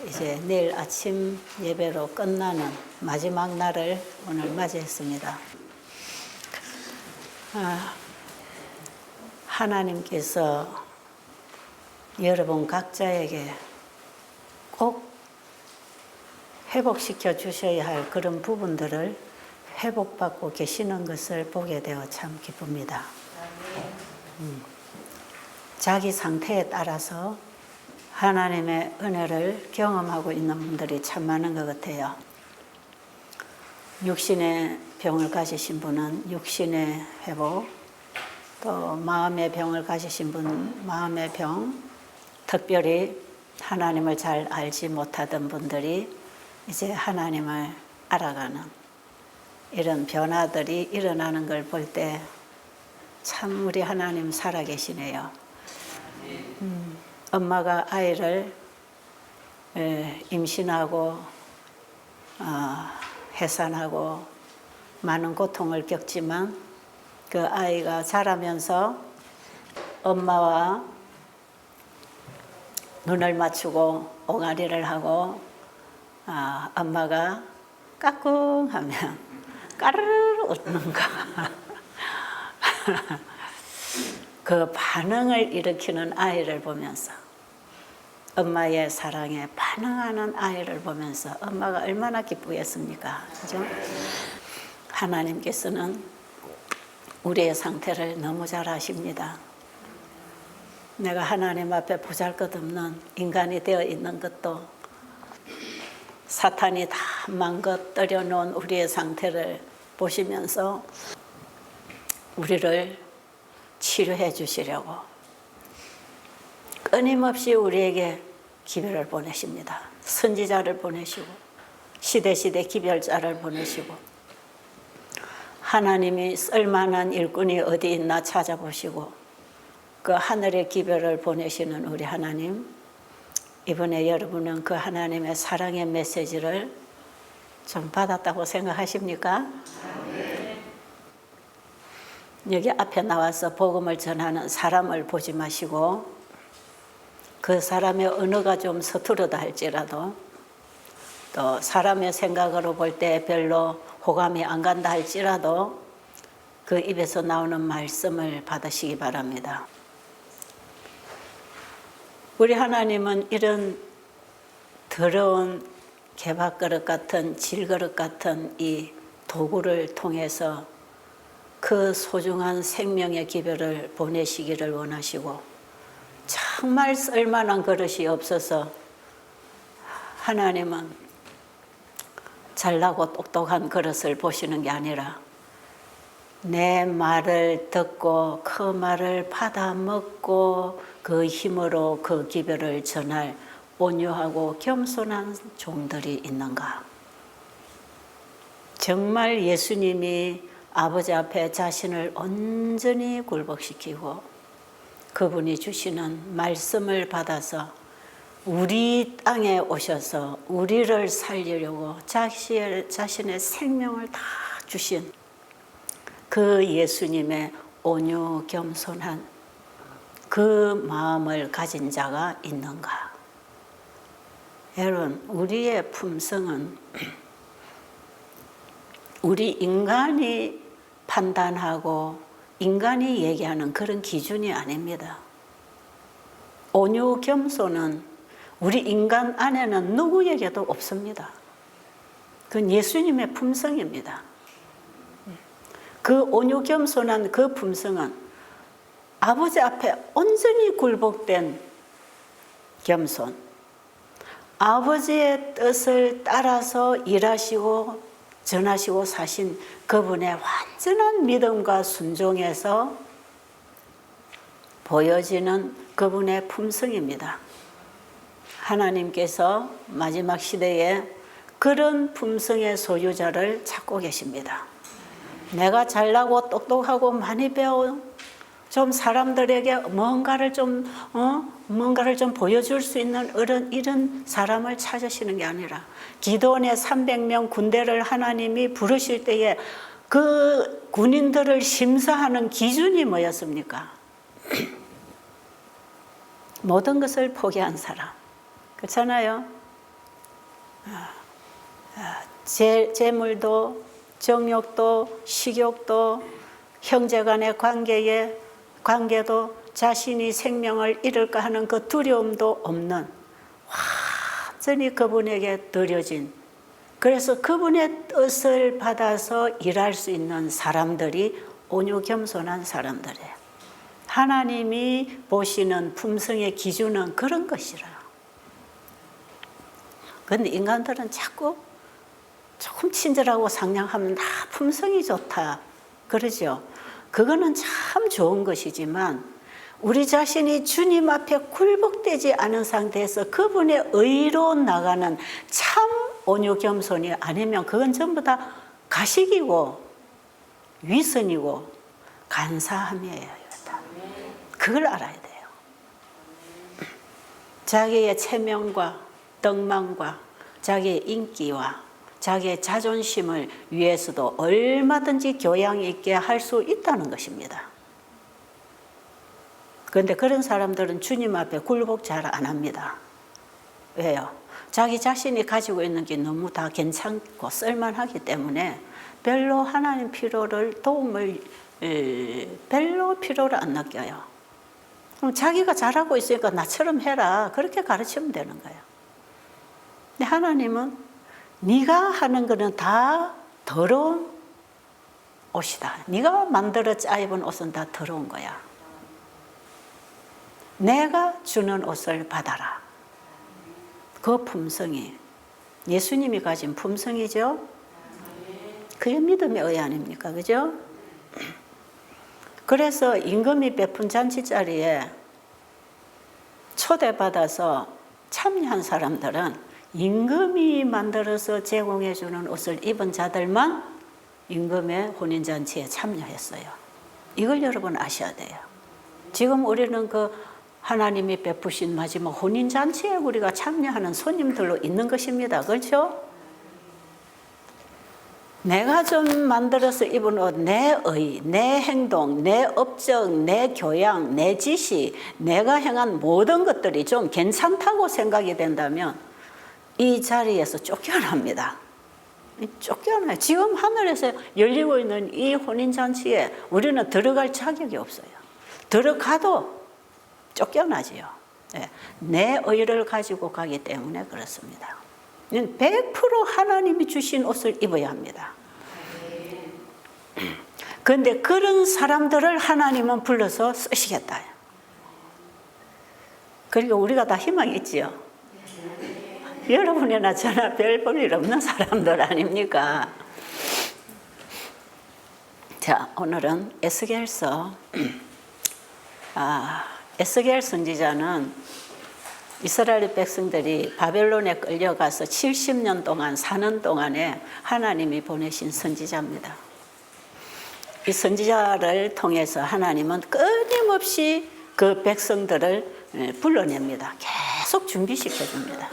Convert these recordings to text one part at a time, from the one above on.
이제 내일 아침 예배로 끝나는 마지막 날을 오늘 맞이했습니다. 하나님께서 여러분 각자에게 꼭 회복시켜 주셔야 할 그런 부분들을 회복받고 계시는 것을 보게 되어 참 기쁩니다. 자기 상태에 따라서 하나님의 은혜를 경험하고 있는 분들이 참 많은 것 같아요. 육신의 병을 가지신 분은 육신의 회복, 또 마음의 병을 가지신 분 마음의 병, 특별히 하나님을 잘 알지 못하던 분들이 이제 하나님을 알아가는 이런 변화들이 일어나는 걸 볼 때 참 우리 하나님 살아계시네요. 엄마가 아이를 임신하고 해산하고 많은 고통을 겪지만 그 아이가 자라면서 엄마와 눈을 맞추고 옹알이를 하고 엄마가 까꿍하면 까르르 웃는가 그 반응을 일으키는 아이를 보면서 엄마의 사랑에 반응하는 아이를 보면서 엄마가 얼마나 기쁘겠습니까? 그죠? 하나님께서는 우리의 상태를 너무 잘 아십니다. 내가 하나님 앞에 보잘것없는 인간이 되어 있는 것도 사탄이 다 망가뜨려 놓은 우리의 상태를 보시면서 우리를 치료해 주시려고 끊임없이 우리에게 기별을 보내십니다. 선지자를 보내시고 시대시대 기별자를 보내시고 하나님이 쓸만한 일꾼이 어디 있나 찾아보시고 그 하늘의 기별을 보내시는 우리 하나님, 이번에 여러분은 그 하나님의 사랑의 메시지를 좀 받았다고 생각하십니까? 여기 앞에 나와서 복음을 전하는 사람을 보지 마시고 그 사람의 언어가 좀 서투르다 할지라도 또 사람의 생각으로 볼 때 별로 호감이 안 간다 할지라도 그 입에서 나오는 말씀을 받으시기 바랍니다. 우리 하나님은 이런 더러운 개밥그릇 같은 질그릇 같은 이 도구를 통해서 그 소중한 생명의 기별을 보내시기를 원하시고 정말 쓸만한 그릇이 없어서 하나님은 잘나고 똑똑한 그릇을 보시는 게 아니라 내 말을 듣고 그 말을 받아먹고 그 힘으로 그 기별을 전할 온유하고 겸손한 종들이 있는가? 정말 예수님이 아버지 앞에 자신을 온전히 굴복시키고 그분이 주시는 말씀을 받아서 우리 땅에 오셔서 우리를 살리려고 자신의 생명을 다 주신 그 예수님의 온유 겸손한 그 마음을 가진 자가 있는가? 여러분, 우리의 품성은 우리 인간이 판단하고 인간이 얘기하는 그런 기준이 아닙니다. 온유 겸손은 우리 인간 안에는 누구에게도 없습니다. 그건 예수님의 품성입니다. 그 온유 겸손한 그 품성은 아버지 앞에 온전히 굴복된 겸손, 아버지의 뜻을 따라서 일하시고 전하시고 사신 그분의 완전한 믿음과 순종에서 보여지는 그분의 품성입니다. 하나님께서 마지막 시대에 그런 품성의 소유자를 찾고 계십니다. 내가 잘나고 똑똑하고 많이 배운 좀 사람들에게 뭔가를 좀 보여줄 수 있는 이런 사람을 찾으시는 게 아니라 기드온의 300명 군대를 하나님이 부르실 때에 그 군인들을 심사하는 기준이 뭐였습니까? 모든 것을 포기한 사람. 그렇잖아요. 재물도 정욕도 식욕도 형제간의 관계도 자신이 생명을 잃을까 하는 그 두려움도 없는 완전히 그분에게 드려진, 그래서 그분의 뜻을 받아서 일할 수 있는 사람들이 온유 겸손한 사람들이에요. 하나님이 보시는 품성의 기준은 그런 것이라. 그런데 인간들은 자꾸 조금 친절하고 상냥하면 다 품성이 좋다 그러죠. 그거는 참 좋은 것이지만 우리 자신이 주님 앞에 굴복되지 않은 상태에서 그분의 의로 나가는 참 온유 겸손이 아니면 그건 전부 다 가식이고 위선이고 간사함이에요. 그걸 알아야 돼요. 자기의 체면과 덕망과 자기의 인기와 자기의 자존심을 위해서도 얼마든지 교양 있게 할 수 있다는 것입니다. 그런데 그런 사람들은 주님 앞에 굴복 잘 안 합니다. 왜요? 자기 자신이 가지고 있는 게 너무 다 괜찮고 쓸만하기 때문에 별로 하나님 도움을 별로 필요를 안 느껴요. 그럼 자기가 잘하고 있으니까 나처럼 해라 그렇게 가르치면 되는 거예요. 근데 하나님은 네가 하는 거는 다 더러운 옷이다. 네가 만들어 짜입은 옷은 다 더러운 거야. 내가 주는 옷을 받아라. 그 품성이 예수님이 가진 품성이죠. 그게 믿음의 의 아닙니까? 그죠? 그래서 임금이 베푼 잔치자리에 초대받아서 참여한 사람들은 임금이 만들어서 제공해 주는 옷을 입은 자들만 임금의 혼인잔치에 참여했어요. 이걸 여러분 아셔야 돼요. 지금 우리는 그 하나님이 베푸신 마지막 혼인잔치에 우리가 참여하는 손님들로 있는 것입니다. 그렇죠? 내가 좀 만들어서 입은 옷, 내 의, 내 행동, 내 업적, 내 교양, 내 지식, 내가 행한 모든 것들이 좀 괜찮다고 생각이 된다면 이 자리에서 쫓겨납니다. 쫓겨나요. 지금 하늘에서 열리고 있는 이 혼인잔치에 우리는 들어갈 자격이 없어요. 들어가도 쫓겨나지요. 내 의를 가지고 가기 때문에 그렇습니다. 100% 하나님이 주신 옷을 입어야 합니다. 그런데 그런 사람들을 하나님은 불러서 쓰시겠다. 그러니까 우리가 다 희망이 있지요. 여러분이나 저나 별 볼 일 없는 사람들 아닙니까? 자, 오늘은 에스겔서. 에스겔 선지자는 이스라엘 백성들이 바벨론에 끌려가서 70년 동안 사는 동안에 하나님이 보내신 선지자입니다. 이 선지자를 통해서 하나님은 끊임없이 그 백성들을 불러냅니다. 계속 준비시켜줍니다.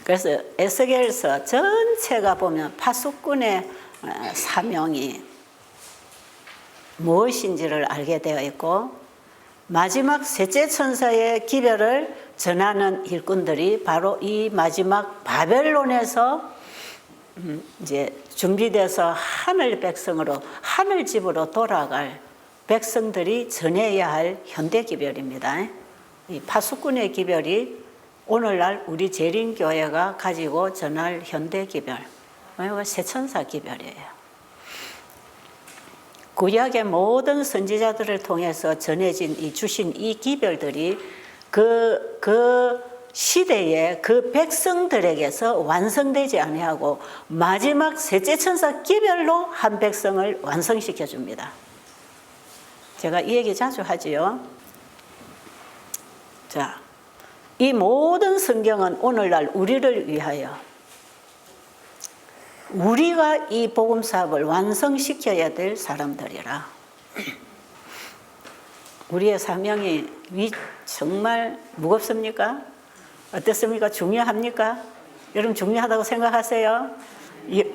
그래서 에스겔서 전체가 보면 파수꾼의 사명이 무엇인지를 알게 되어 있고 마지막 셋째 천사의 기별을 전하는 일꾼들이 바로 이 마지막 바벨론에서 이제 준비돼서 하늘 백성으로 하늘 집으로 돌아갈 백성들이 전해야 할 현대 기별입니다. 이 파수꾼의 기별이 오늘날 우리 재림교회가 가지고 전할 현대 기별, 새천사 기별이에요. 구약의 모든 선지자들을 통해서 전해진 주신 이 기별들이 그 시대에 그 백성들에게서 완성되지 아니하고 마지막 셋째 천사 기별로 한 백성을 완성시켜 줍니다. 제가 이 얘기 자주 하지요. 자, 이 모든 성경은 오늘날 우리를 위하여 우리가 이 복음 사업을 완성시켜야 될 사람들이라. 우리의 사명이 정말 무겁습니까? 어떻습니까? 중요합니까? 여러분 중요하다고 생각하세요?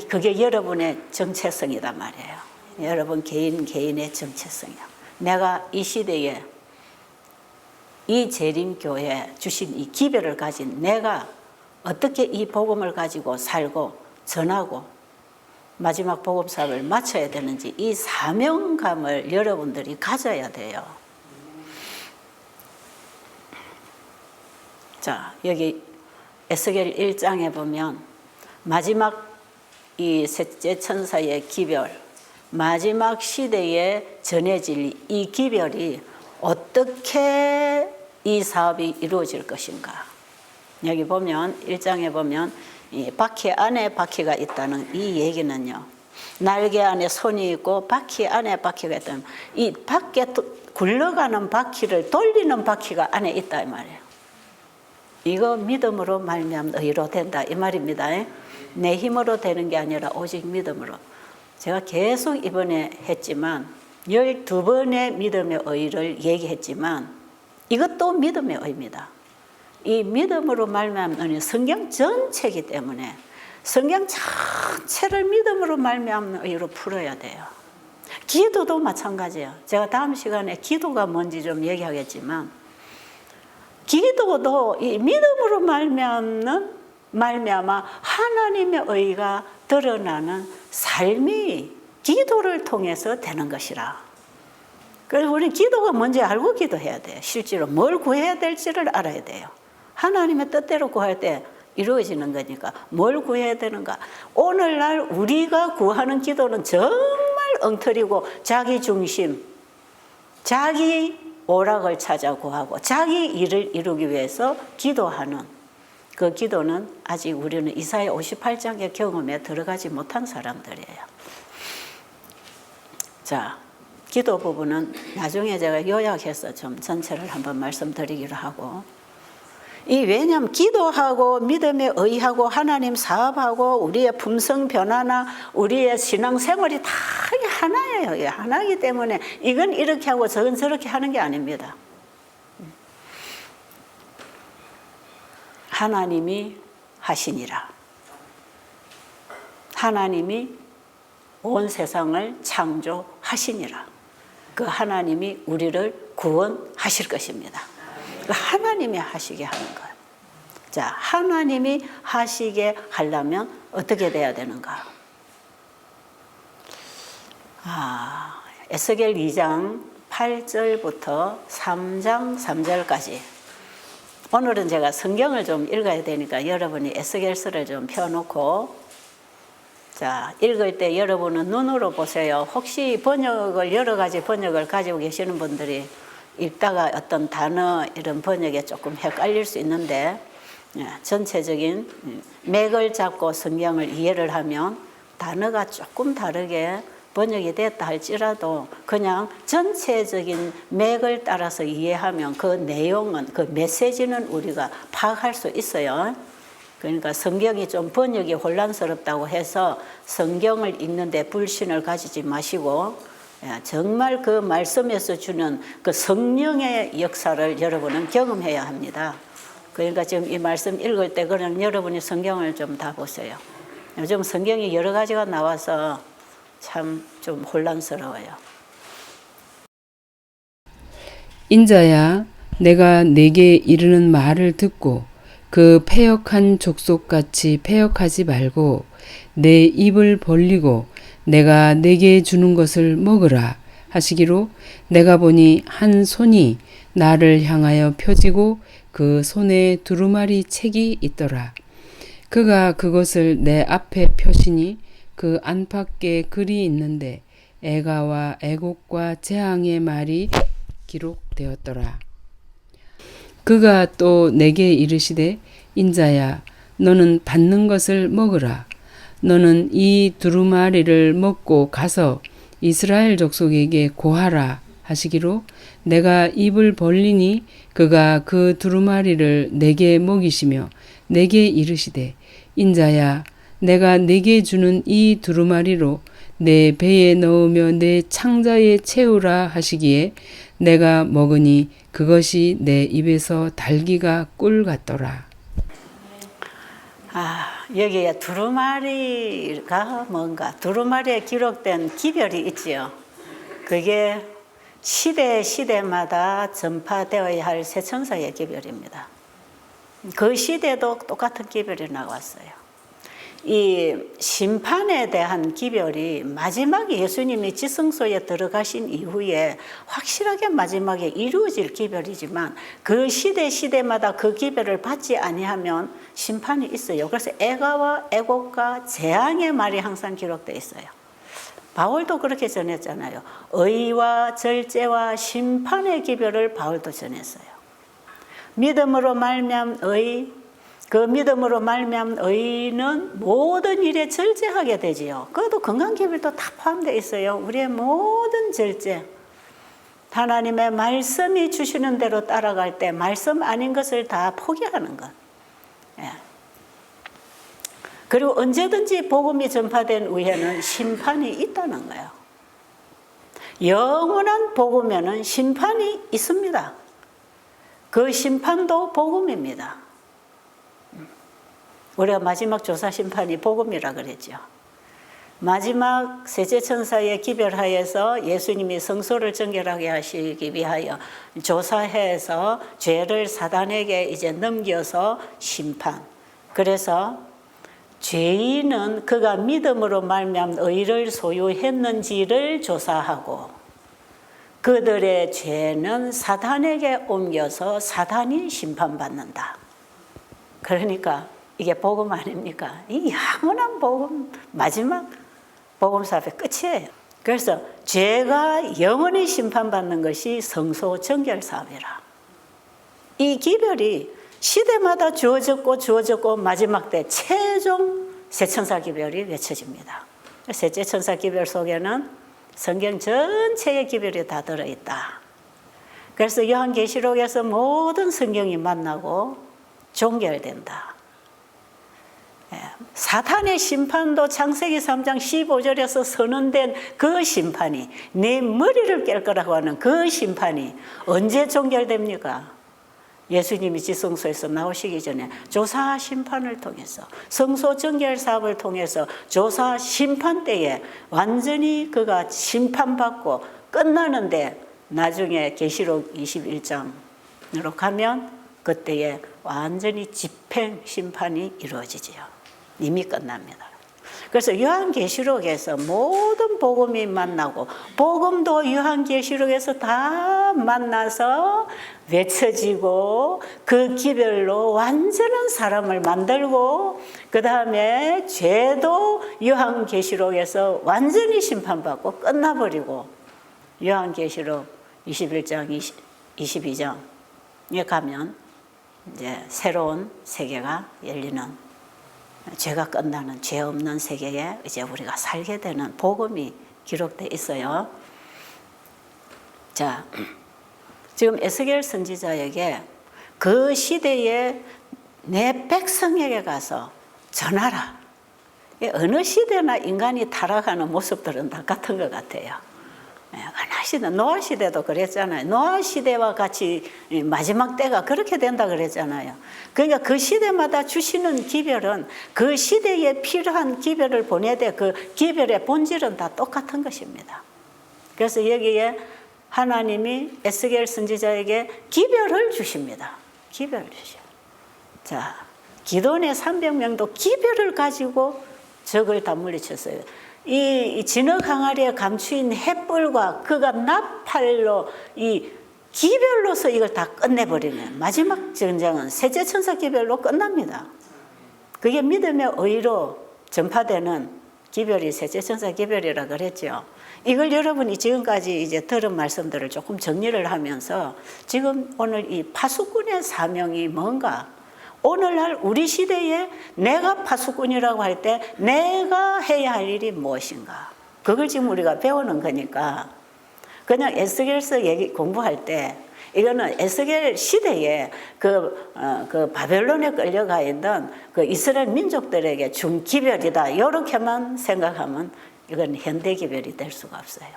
그게 여러분의 정체성이란 말이에요. 여러분 개인의 정체성이요. 내가 이 시대에 이 재림교회 주신 이 기별을 가진 내가 어떻게 이 복음을 가지고 살고 전하고 마지막 복음 사업을 마쳐야 되는지 이 사명감을 여러분들이 가져야 돼요. 자, 여기 에스겔 1장에 보면 마지막 이 셋째 천사의 기별, 마지막 시대에 전해질 이 기별이 어떻게 이 사업이 이루어질 것인가. 여기 보면 1장에 보면 이 바퀴 안에 바퀴가 있다는 이 얘기는요, 날개 안에 손이 있고 바퀴 안에 바퀴가 있다는, 이 밖에 굴러가는 바퀴를 돌리는 바퀴가 안에 있다 이 말이에요. 이거 믿음으로 말미암아 의로 된다 이 말입니다. 내 힘으로 되는 게 아니라 오직 믿음으로. 제가 계속 이번에 했지만 12번의 믿음의 의를 얘기했지만 이것도 믿음의 의입니다. 이 믿음으로 말미암는 성경 전체이기 때문에 성경 전체를 믿음으로 말미암는 의로 풀어야 돼요. 기도도 마찬가지예요. 제가 다음 시간에 기도가 뭔지 좀 얘기하겠지만 기도도 이 믿음으로 말미암아 하나님의 의가 드러나는 삶이 기도를 통해서 되는 것이라. 그래서 우리는 기도가 뭔지 알고 기도해야 돼요. 실제로 뭘 구해야 될지를 알아야 돼요. 하나님의 뜻대로 구할 때 이루어지는 거니까 뭘 구해야 되는가. 오늘날 우리가 구하는 기도는 정말 엉터리고 자기 중심, 자기 오락을 찾아 구하고 자기 일을 이루기 위해서 기도하는 그 기도는 아직 우리는 이사야 58장의 경험에 들어가지 못한 사람들이에요. 자, 기도 부분은 나중에 제가 요약해서 좀 전체를 한번 말씀드리기로 하고, 왜냐하면 기도하고 믿음에 의하고 하나님 사업하고 우리의 품성 변화나 우리의 신앙생활이 다 하나예요. 이게 하나이기 때문에 이건 이렇게 하고 저건 저렇게 하는 게 아닙니다. 하나님이 하시니라. 하나님이 온 세상을 창조하시니라. 그 하나님이 우리를 구원하실 것입니다. 그 하나님이 하시게 하는 거예요. 자, 하나님이 하시게 하려면 어떻게 돼야 되는가? 에스겔 2장 8절부터 3장 3절까지. 오늘은 제가 성경을 좀 읽어야 되니까 여러분이 에스겔서를 좀 펴놓고, 자, 읽을 때 여러분은 눈으로 보세요. 혹시 번역을, 여러 가지 번역을 가지고 계시는 분들이 읽다가 어떤 단어 이런 번역에 조금 헷갈릴 수 있는데, 전체적인 맥을 잡고 성경을 이해를 하면 단어가 조금 다르게 번역이 됐다 할지라도 그냥 전체적인 맥을 따라서 이해하면 그 내용은, 그 메시지는 우리가 파악할 수 있어요. 그러니까 성경이 좀 번역이 혼란스럽다고 해서 성경을 읽는데 불신을 가지지 마시고 정말 그 말씀에서 주는 그 성령의 역사를 여러분은 경험해야 합니다. 그러니까 지금 이 말씀 읽을 때 그냥 여러분이 성경을 좀 다 보세요. 요즘 성경이 여러 가지가 나와서 참 좀 혼란스러워요. 인자야, 내가 네게 이르는 말을 듣고 그 패역한 족속같이 패역하지 말고 내 입을 벌리고 내가 네게 주는 것을 먹으라 하시기로, 내가 보니 한 손이 나를 향하여 펴지고 그 손에 두루마리 책이 있더라. 그가 그것을 내 앞에 펴시니 그 안팎에 글이 있는데 애가와 애곡과 재앙의 말이 기록되었더라. 그가 또 내게 이르시되, 인자야, 너는 받는 것을 먹으라. 너는 이 두루마리를 먹고 가서 이스라엘 족속에게 고하라 하시기로, 내가 입을 벌리니 그가 그 두루마리를 내게 먹이시며 내게 이르시되, 인자야, 내가 네게 주는 이 두루마리로 내 배에 넣으며 내 창자에 채우라 하시기에 내가 먹으니 그것이 내 입에서 달기가 꿀 같더라. 여기에 두루마리가 뭔가, 두루마리에 기록된 기별이 있지요. 그게 시대마다 전파되어야 할 세천사의 기별입니다. 그 시대도 똑같은 기별이 나왔어요. 이 심판에 대한 기별이 마지막에 예수님이 지성소에 들어가신 이후에 확실하게 마지막에 이루어질 기별이지만 그 시대마다 그 기별을 받지 아니하면 심판이 있어요. 그래서 애가와 애곡과 재앙의 말이 항상 기록되어 있어요. 바울도 그렇게 전했잖아요. 의와 절제와 심판의 기별을 바울도 전했어요. 믿음으로 말미암은 의, 그 믿음으로 말미암은 의는 모든 일에 절제하게 되지요. 그것도 건강기별도 다 포함되어 있어요. 우리의 모든 절제. 하나님의 말씀이 주시는 대로 따라갈 때 말씀 아닌 것을 다 포기하는 것. 예. 그리고 언제든지 복음이 전파된 후에는 심판이 있다는 거예요. 영원한 복음에는 심판이 있습니다. 그 심판도 복음입니다. 우리가 마지막 조사 심판이 복음이라 그랬죠. 마지막 세제천사의 기별하에서 예수님이 성소를 정결하게 하시기 위하여 조사해서 죄를 사단에게 이제 넘겨서 심판. 그래서 죄인은 그가 믿음으로 말미암은 의를 소유했는지를 조사하고 그들의 죄는 사단에게 옮겨서 사단이 심판받는다. 그러니까 이게 복음 아닙니까? 이 영원한 복음, 마지막 복음 사업의 끝이에요. 그래서 죄가 영원히 심판받는 것이 성소 정결 사업이라. 이 기별이 시대마다 주어졌고 마지막 때 최종 세천사 기별이 외쳐집니다. 세천사 기별 속에는 성경 전체의 기별이 다 들어있다. 그래서 요한계시록에서 모든 성경이 만나고 종결된다. 사탄의 심판도 창세기 3장 15절에서 선언된 그 심판이 네 머리를 깰 거라고 하는 그 심판이 언제 종결됩니까? 예수님이 지성소에서 나오시기 전에 조사 심판을 통해서 성소 정결 사업을 통해서 조사 심판 때에 완전히 그가 심판받고 끝나는데 나중에 계시록 21장으로 가면 그때에 완전히 집행 심판이 이루어지지요. 이미 끝납니다. 그래서 요한계시록에서 모든 복음이 만나고 복음도 요한계시록에서 다 만나서 외쳐지고 그 기별로 완전한 사람을 만들고 그 다음에 죄도 요한계시록에서 완전히 심판받고 끝나버리고 요한계시록 21장 22장에 가면 이제 새로운 세계가 열리는 죄가 끝나는 죄 없는 세계에 이제 우리가 살게 되는 복음이 기록되어 있어요. 자, 지금 에스겔 선지자에게 그 시대에 내 백성에게 가서 전하라. 어느 시대나 인간이 타락하는 모습들은 다 같은 것 같아요. 어느 시대, 노아 시대도 그랬잖아요. 노아 시대와 같이 마지막 때가 그렇게 된다 그랬잖아요. 그러니까 그 시대마다 주시는 기별은 그 시대에 필요한 기별을 보내야 돼. 그 기별의 본질은 다 똑같은 것입니다. 그래서 여기에 하나님이 에스겔 선지자에게 기별을 주십니다. 기별을 주셔. 자, 기돈의 300명도 기별을 가지고 적을 다 물리쳤어요. 이 진흙 항아리에 감추인 햇불과 그가 나팔로 이 기별로서 이걸 다 끝내버리면 마지막 전쟁은 세제천사 기별로 끝납니다. 그게 믿음의 의로 전파되는 기별이 세제천사 기별이라 그랬죠. 이걸 여러분이 지금까지 이제 들은 말씀들을 조금 정리를 하면서 지금 오늘 이 파수꾼의 사명이 뭔가, 오늘날 우리 시대에 내가 파수꾼이라고 할 때 내가 해야 할 일이 무엇인가, 그걸 지금 우리가 배우는 거니까 그냥 에스겔서 얘기 공부할 때 이거는 에스겔 시대에 그 바벨론에 끌려가 있던 그 이스라엘 민족들에게 준 기별이다, 이렇게만 생각하면 이건 현대 기별이 될 수가 없어요.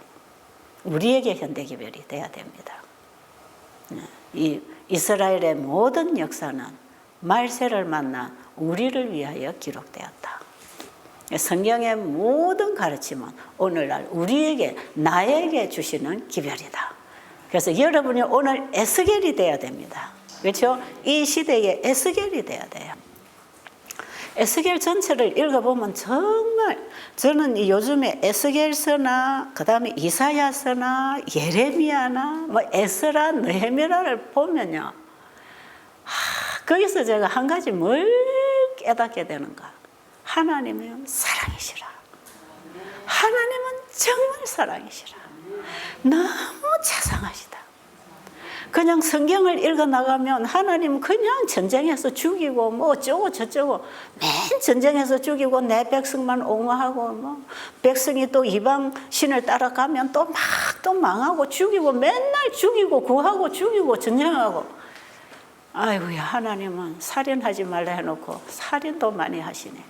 우리에게 현대 기별이 돼야 됩니다. 이 이스라엘의 모든 역사는 말세를 만나 우리를 위하여 기록되었다. 성경의 모든 가르침은 오늘날 우리에게, 나에게 주시는 기별이다. 그래서 여러분이 오늘 에스겔이 돼야 됩니다. 그렇죠? 이 시대에 에스겔이 돼야 돼요. 에스겔 전체를 읽어보면 정말 저는 이 요즘에 에스겔서나 그다음에 이사야서나 예레미야나 뭐 에스라, 느헤미야를 보면요, 거기서 제가 한 가지 뭘 깨닫게 되는가? 하나님은 사랑이시라. 하나님은 정말 사랑이시라. 너무 자상하시다. 그냥 성경을 읽어 나가면 하나님은 그냥 전쟁에서 죽이고 뭐 어쩌고 저쩌고 맨 전쟁에서 죽이고 내 백성만 옹호하고 뭐 백성이 또 이방 신을 따라가면 또 막 또 망하고 죽이고 맨날 죽이고 구하고 죽이고 전쟁하고. 아이고야, 하나님은 살인하지 말라 해놓고 살인도 많이 하시네.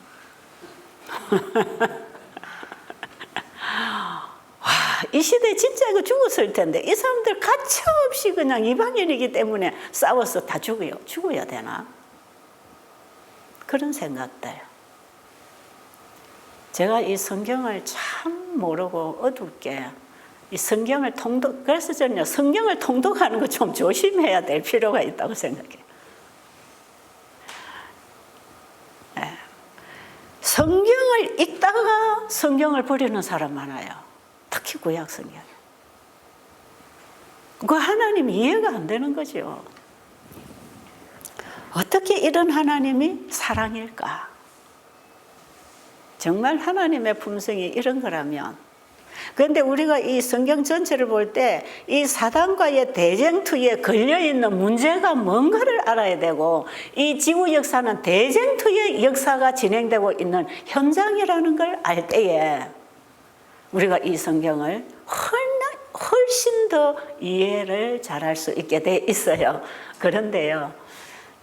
와, 이 시대에 진짜 이거 죽었을 텐데 이 사람들 가차없이 그냥 이방인이기 때문에 싸워서 다 죽어야 되나? 그런 생각들. 제가 이 성경을 참 모르고 어둡게 이 성경을 그래서 저는요, 성경을 통독하는 거 좀 조심해야 될 필요가 있다고 생각해요. 네. 성경을 읽다가 성경을 버리는 사람 많아요. 특히 구약 성경. 그 하나님 이해가 안 되는 거죠. 어떻게 이런 하나님이 사랑일까? 정말 하나님의 품성이 이런 거라면. 그런데 우리가 이 성경 전체를 볼 때 이 사단과의 대쟁투에 걸려있는 문제가 뭔가를 알아야 되고, 이 지구 역사는 대쟁투의 역사가 진행되고 있는 현장이라는 걸 알 때에 우리가 이 성경을 훨씬 더 이해를 잘할 수 있게 돼 있어요. 그런데요,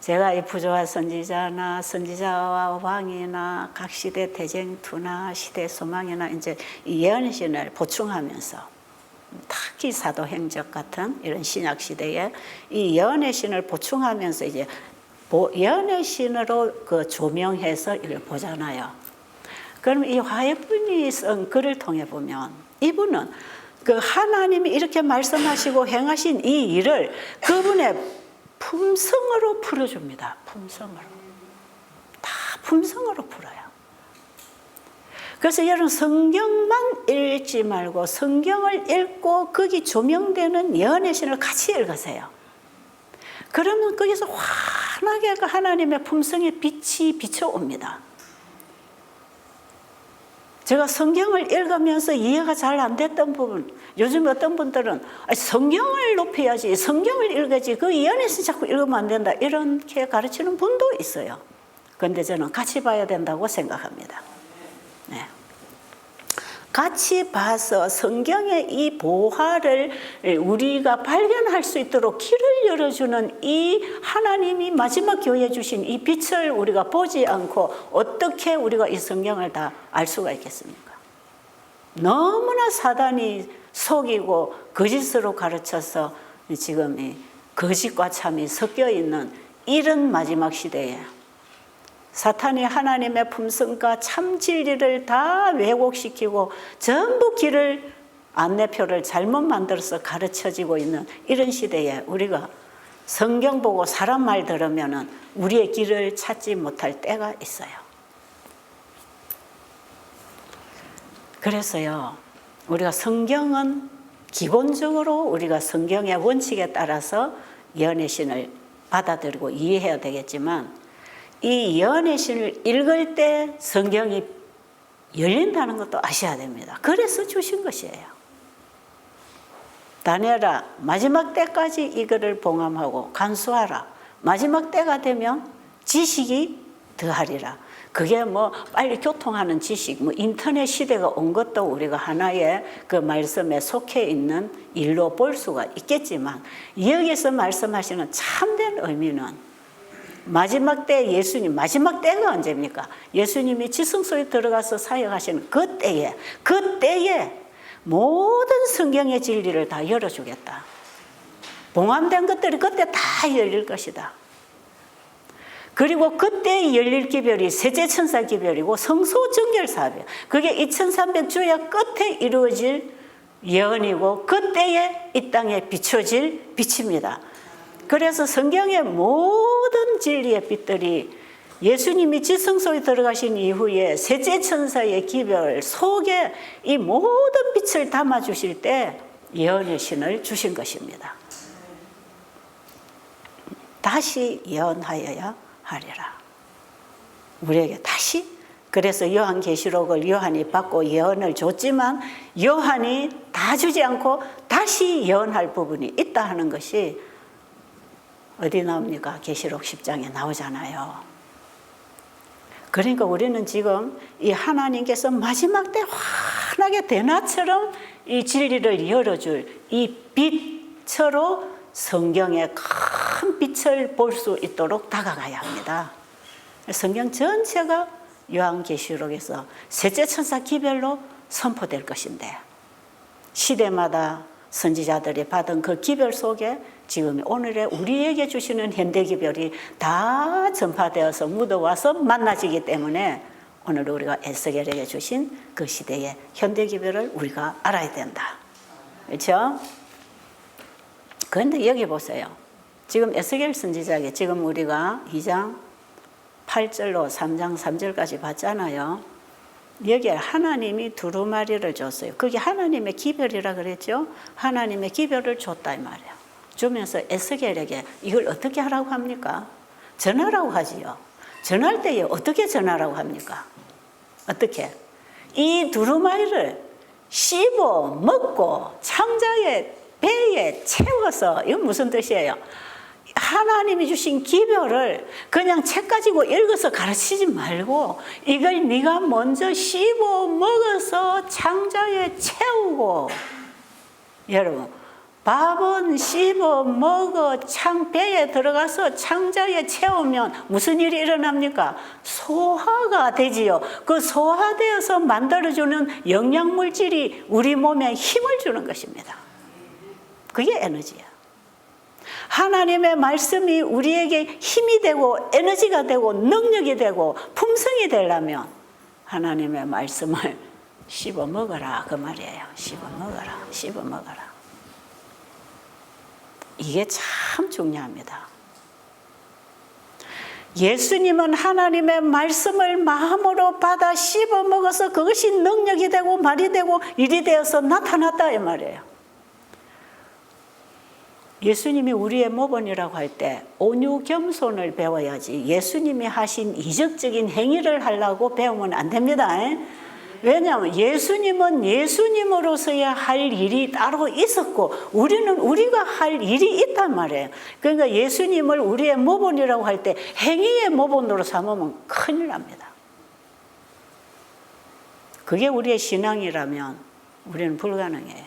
제가 이 부조화 선지자나 선지자와 왕이나 각 시대 대쟁투나 시대 소망이나 이제 이 예언신을 보충하면서, 특히 사도행적 같은 이런 신약 시대에 이 예언의 신을 보충하면서 이제 예언의 신으로 그 조명해서 이걸 보잖아요. 그럼 이 화해분이 쓴 글을 통해 보면 이분은 그 하나님이 이렇게 말씀하시고 행하신 이 일을 그분의 품성으로 풀어줍니다. 품성으로. 다 품성으로 풀어요. 그래서 여러분, 성경만 읽지 말고 성경을 읽고 거기 조명되는 예언의 신을 같이 읽으세요. 그러면 거기서 환하게 그 하나님의 품성의 빛이 비춰옵니다. 제가 성경을 읽으면서 이해가 잘 안 됐던 부분, 요즘 어떤 분들은 성경을 높여야지, 성경을 읽어야지, 그 예언에서 자꾸 읽으면 안 된다, 이렇게 가르치는 분도 있어요. 그런데 저는 같이 봐야 된다고 생각합니다. 네. 같이 봐서 성경의 이 보화를 우리가 발견할 수 있도록 길을 열어주는 이 하나님이 마지막 교회에 주신 이 빛을 우리가 보지 않고 어떻게 우리가 이 성경을 다 알 수가 있겠습니까? 너무나 사단이 속이고 거짓으로 가르쳐서 지금 이 거짓과 참이 섞여 있는 이런 마지막 시대에 사탄이 하나님의 품성과 참 진리를 다 왜곡시키고 전부 길을, 안내표를 잘못 만들어서 가르쳐지고 있는 이런 시대에 우리가 성경 보고 사람 말 들으면 우리의 길을 찾지 못할 때가 있어요. 그래서요, 우리가 성경은 기본적으로 우리가 성경의 원칙에 따라서 예언의 신을 받아들이고 이해해야 되겠지만, 이 예언의 신을 읽을 때 성경이 열린다는 것도 아셔야 됩니다. 그래서 주신 것이에요. 다니엘아, 마지막 때까지 이거를 봉함하고 간수하라. 마지막 때가 되면 지식이 더하리라. 그게 뭐 빨리 교통하는 지식, 뭐 인터넷 시대가 온 것도 우리가 하나의 그 말씀에 속해 있는 일로 볼 수가 있겠지만, 여기서 말씀하시는 참된 의미는 마지막 때 예수님, 마지막 때가 언제입니까? 예수님이 지성소에 들어가서 사역하시는 그 때에 모든 성경의 진리를 다 열어주겠다. 봉함된 것들이 그때 다 열릴 것이다. 그리고 그때 열릴 기별이 세제천사 기별이고 성소정결사별, 그게 2300주야 끝에 이루어질 예언이고 그때에 이 땅에 비춰질 빛입니다. 그래서 성경의 모든 진리의 빛들이 예수님이 지성소에 들어가신 이후에 셋째 천사의 기별 속에 이 모든 빛을 담아주실 때 예언의 신을 주신 것입니다. 다시 예언하여야 하리라. 우리에게 다시. 그래서 요한계시록을 요한이 받고 예언을 줬지만 요한이 다 주지 않고 다시 예언할 부분이 있다 하는 것이 어디 나옵니까? 계시록 10장에 나오잖아요. 그러니까 우리는 지금 이 하나님께서 마지막 때 환하게 대낮처럼 이 진리를 열어줄 이 빛으로 성경의 큰 빛을 볼 수 있도록 다가가야 합니다. 성경 전체가 요한계시록에서 셋째 천사 기별로 선포될 것인데 시대마다 선지자들이 받은 그 기별 속에 지금 오늘의 우리에게 주시는 현대기별이 다 전파되어서 묻어와서 만나지기 때문에 오늘 우리가 에스겔에게 주신 그 시대의 현대기별을 우리가 알아야 된다. 그렇죠? 그런데 여기 보세요. 지금 에스겔 선지자에게 지금 우리가 2장 8절로 3장 3절까지 봤잖아요. 여기에 하나님이 두루마리를 줬어요. 그게 하나님의 기별이라 그랬죠. 하나님의 기별을 줬다 이 말이에요. 주면서 에스겔에게 이걸 어떻게 하라고 합니까? 전하라고 하지요. 전할 때에 어떻게 전하라고 합니까? 어떻게? 이 두루마리를 씹어 먹고 창자의 배에 채워서, 이건 무슨 뜻이에요? 하나님이 주신 기별을 그냥 책 가지고 읽어서 가르치지 말고 이걸 네가 먼저 씹어 먹어서 창자에 채우고, 여러분 밥은 씹어 먹어 배에 들어가서 창자에 채우면 무슨 일이 일어납니까? 소화가 되지요. 그 소화되어서 만들어주는 영양물질이 우리 몸에 힘을 주는 것입니다. 그게 에너지야. 하나님의 말씀이 우리에게 힘이 되고 에너지가 되고 능력이 되고 품성이 되려면 하나님의 말씀을 씹어 먹어라 그 말이에요. 씹어 먹어라, 씹어 먹어라. 이게 참 중요합니다. 예수님은 하나님의 말씀을 마음으로 받아 씹어 먹어서 그것이 능력이 되고 말이 되고 일이 되어서 나타났다 이 말이에요. 예수님이 우리의 모본이라고 할 때 온유 겸손을 배워야지 예수님이 하신 이적적인 행위를 하려고 배우면 안 됩니다. 왜냐하면 예수님은 예수님으로서야 할 일이 따로 있었고 우리는 우리가 할 일이 있단 말이에요. 그러니까 예수님을 우리의 모본이라고 할 때 행위의 모본으로 삼으면 큰일 납니다. 그게 우리의 신앙이라면 우리는 불가능해요.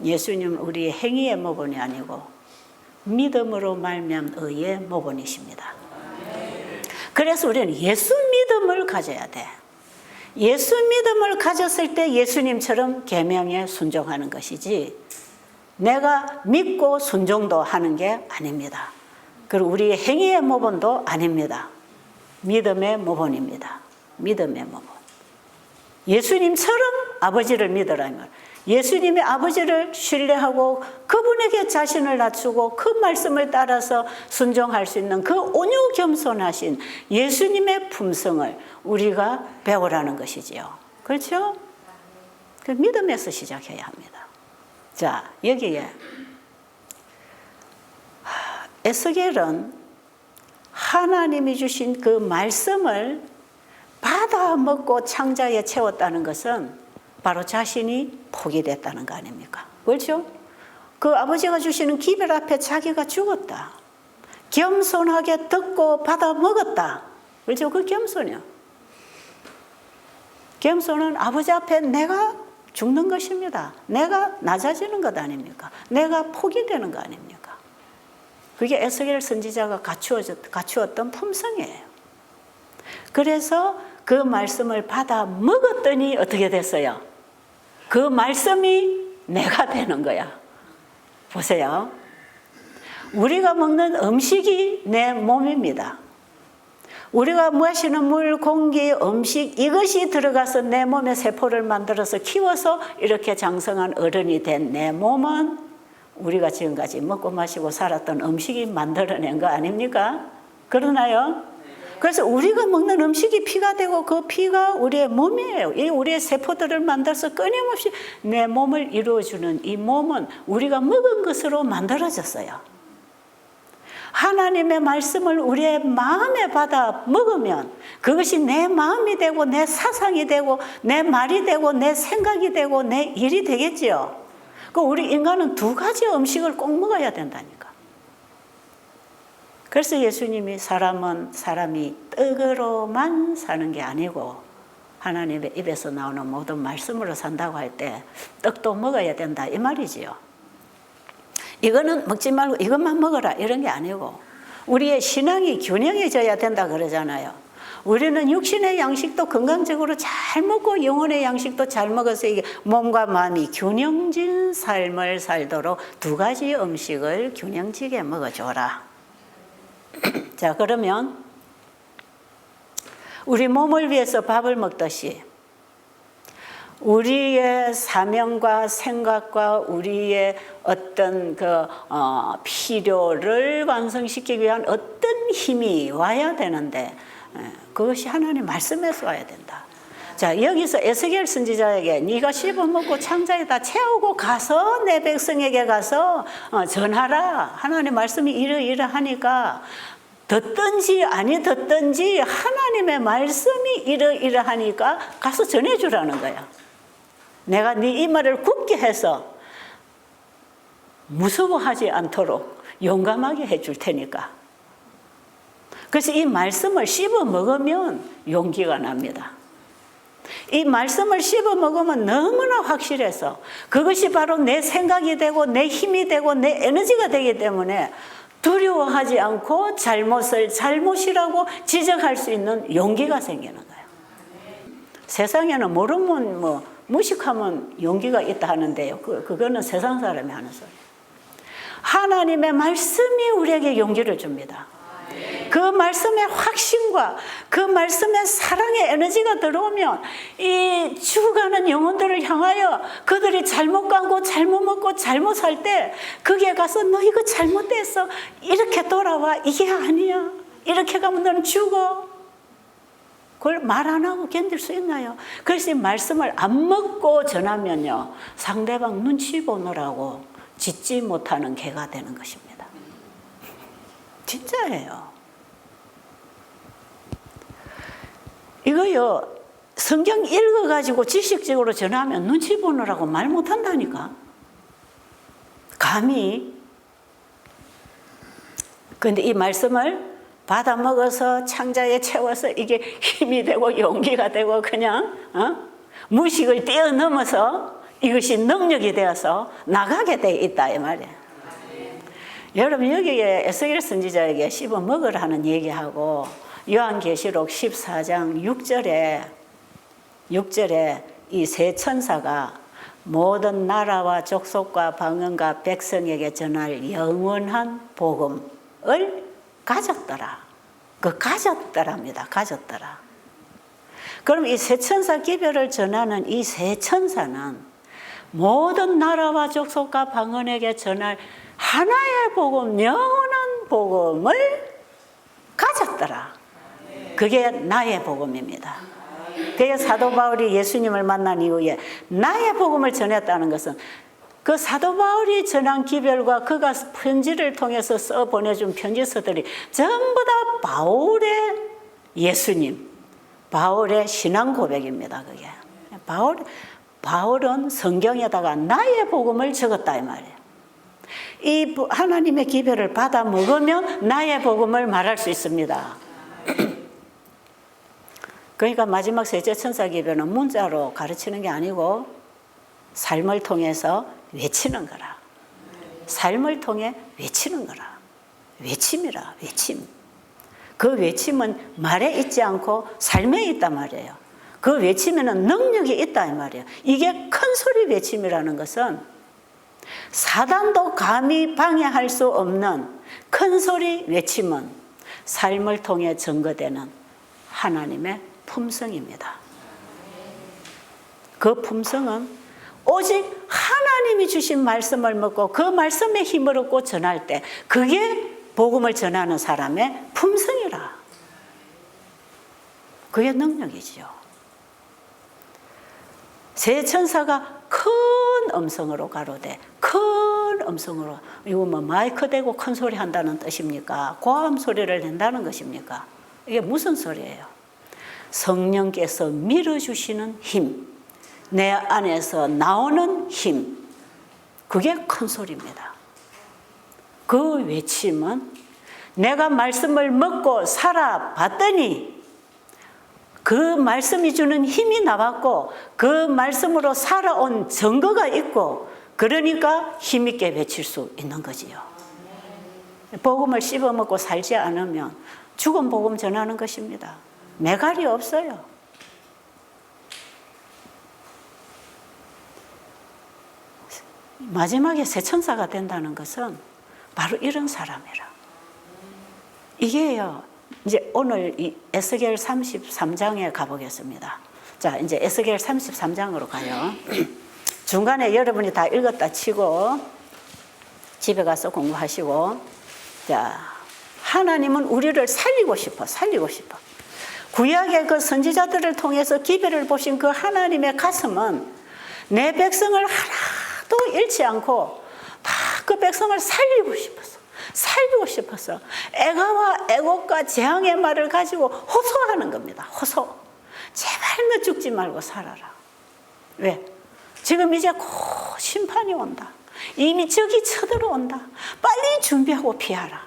예수님은 우리의 행위의 모본이 아니고 믿음으로 말미암은 의의 모본이십니다. 그래서 우리는 예수 믿음을 가져야 돼. 예수 믿음을 가졌을 때 예수님처럼 계명에 순종하는 것이지 내가 믿고 순종도 하는 게 아닙니다. 그리고 우리의 행위의 모본도 아닙니다. 믿음의 모본입니다. 믿음의 모본. 예수님처럼 아버지를 믿으라면 예수님의 아버지를 신뢰하고 그분에게 자신을 낮추고 그 말씀을 따라서 순종할 수 있는 그 온유 겸손하신 예수님의 품성을 우리가 배우라는 것이지요. 그렇죠? 그 믿음에서 시작해야 합니다. 자, 여기에 에스겔은 하나님이 주신 그 말씀을 받아 먹고 창자에 채웠다는 것은 바로 자신이 포기됐다는 거 아닙니까? 그렇죠? 그 아버지가 주시는 기별 앞에 자기가 죽었다. 겸손하게 듣고 받아 먹었다. 그렇죠? 그 겸손이요. 겸손은 아버지 앞에 내가 죽는 것입니다. 내가 낮아지는 것 아닙니까? 내가 포기되는 거 아닙니까? 그게 에스겔 선지자가 갖추었던 품성이에요. 그래서 그 말씀을 받아 먹었더니 어떻게 됐어요? 그 말씀이 내가 되는 거야. 보세요. 우리가 먹는 음식이 내 몸입니다. 우리가 마시는 물, 공기, 음식 이것이 들어가서 내 몸의 세포를 만들어서 키워서 이렇게 장성한 어른이 된 내 몸은 우리가 지금까지 먹고 마시고 살았던 음식이 만들어낸 거 아닙니까? 그러나요? 그래서 우리가 먹는 음식이 피가 되고 그 피가 우리의 몸이에요. 이 우리의 세포들을 만들어서 끊임없이 내 몸을 이루어주는 이 몸은 우리가 먹은 것으로 만들어졌어요. 하나님의 말씀을 우리의 마음에 받아 먹으면 그것이 내 마음이 되고 내 사상이 되고 내 말이 되고 내 생각이 되고 내 일이 되겠지요. 그 우리 인간은 두 가지 음식을 꼭 먹어야 된다니까. 그래서 예수님이 사람은 사람이 떡으로만 사는 게 아니고 하나님의 입에서 나오는 모든 말씀으로 산다고 할 때 떡도 먹어야 된다 이 말이지요. 이거는 먹지 말고 이것만 먹어라 이런 게 아니고 우리의 신앙이 균형해져야 된다 그러잖아요. 우리는 육신의 양식도 건강적으로 잘 먹고 영혼의 양식도 잘 먹어서 이게 몸과 마음이 균형진 삶을 살도록 두 가지 음식을 균형지게 먹어줘라. 자, 그러면 우리 몸을 위해서 밥을 먹듯이 우리의 사명과 생각과 우리의 어떤 필요를 완성시키기 위한 어떤 힘이 와야 되는데 그것이 하나님 말씀에서 와야 된다. 자, 여기서 에스겔 선지자에게 네가 씹어먹고 창자에다 채우고 가서 내 백성에게 가서 전하라. 하나님 말씀이 이러이러하니까 듣든지 아니 듣든지 하나님의 말씀이 이러이러하니까 가서 전해주라는 거야. 내가 네 이마를 굳게 해서 무서워하지 않도록 용감하게 해줄 테니까. 그래서 이 말씀을 씹어 먹으면 용기가 납니다. 이 말씀을 씹어 먹으면 너무나 확실해서 그것이 바로 내 생각이 되고 내 힘이 되고 내 에너지가 되기 때문에 두려워하지 않고 잘못을 잘못이라고 지적할 수 있는 용기가 생기는 거예요. 세상에는 모르면 무식하면 용기가 있다 하는데요. 그거는 세상 사람이 하는 소리. 하나님의 말씀이 우리에게 용기를 줍니다. 그 말씀의 확신과 그 말씀의 사랑의 에너지가 들어오면 이 죽어가는 영혼들을 향하여 그들이 잘못 가고 잘못 먹고 잘못 살 때 거기에 가서 너 이거 잘못됐어. 이렇게 돌아와. 이게 아니야. 이렇게 가면 너는 죽어. 그걸 말 안 하고 견딜 수 있나요? 그래서 이 말씀을 안 먹고 전하면요. 상대방 눈치 보느라고 짓지 못하는 개가 되는 것입니다. 진짜예요. 이거요. 성경 읽어가지고 지식적으로 전하면 눈치 보느라고 말 못한다니까. 감히. 그런데 이 말씀을 받아 먹어서 창자에 채워서 이게 힘이 되고 용기가 되고 그냥 무식을 뛰어넘어서 이것이 능력이 되어서 나가게 돼 있다 이 말이에요. 여러분 여기에 에스겔 선지자에게 씹어 먹으라는 얘기하고 요한계시록 14장 6절에 이 세 천사가 모든 나라와 족속과 방언과 백성에게 전할 영원한 복음을 가졌더라. 가졌더랍니다. 가졌더라. 그럼 이 세 천사 기별을 전하는 이 세 천사는 모든 나라와 족속과 방언에게 전할 하나의 복음, 영원한 복음을 가졌더라. 그게 나의 복음입니다. 그래서 사도 바울이 예수님을 만난 이후에 나의 복음을 전했다는 것은 그 사도 바울이 전한 기별과 그가 편지를 통해서 써 보내준 편지서들이 전부 다 바울의 예수님, 바울의 신앙 고백입니다. 그게 바울은 성경에다가 나의 복음을 적었다 이 말이에요. 이 하나님의 기별을 받아 먹으면 나의 복음을 말할 수 있습니다. 그러니까 마지막 셋째 천사 기별은 문자로 가르치는 게 아니고 삶을 통해서 외치는 거라. 삶을 통해 외치는 거라. 외침이라, 외침. 그 외침은 말에 있지 않고 삶에 있단 말이에요. 그 외침에는 능력이 있다 이 말이에요. 이게 큰 소리 외침이라는 것은 사단도 감히 방해할 수 없는 큰 소리 외침은 삶을 통해 증거되는 하나님의 품성입니다. 그 품성은 오직 하나님이 주신 말씀을 먹고 그 말씀의 힘을 얻고 전할 때 그게 복음을 전하는 사람의 품성이라. 그게 능력이지요. 새 천사가 큰 음성으로 가로되, 큰 음성으로, 이거 뭐 마이크 대고 큰 소리 한다는 뜻입니까? 고함 소리를 낸다는 것입니까? 이게 무슨 소리예요? 성령께서 밀어주시는 힘, 내 안에서 나오는 힘, 그게 큰 소리입니다. 그 외침은 내가 말씀을 먹고 살아봤더니 그 말씀이 주는 힘이 나왔고 그 말씀으로 살아온 증거가 있고 그러니까 힘있게 외칠 수 있는 거지요. 복음을 씹어먹고 살지 않으면 죽은 복음 전하는 것입니다. 매갈이 없어요. 마지막에 새 천사가 된다는 것은 바로 이런 사람이라. 이게요. 이제 오늘 이 에스겔 33장에 가보겠습니다. 자, 이제 에스겔 33장으로 가요. 중간에 여러분이 다 읽었다 치고 집에 가서 공부하시고, 자, 하나님은 우리를 살리고 싶어. 구약의 그 선지자들을 통해서 기별을 보신 그 하나님의 가슴은 내 백성을 하나도 잃지 않고 다 그 백성을 살리고 싶었어. 애가와 애곡과 재앙의 말을 가지고 호소하는 겁니다. 호소. 제발 너 죽지 말고 살아라. 왜? 지금 이제 곧 심판이 온다. 이미 적이 쳐들어온다. 빨리 준비하고 피하라.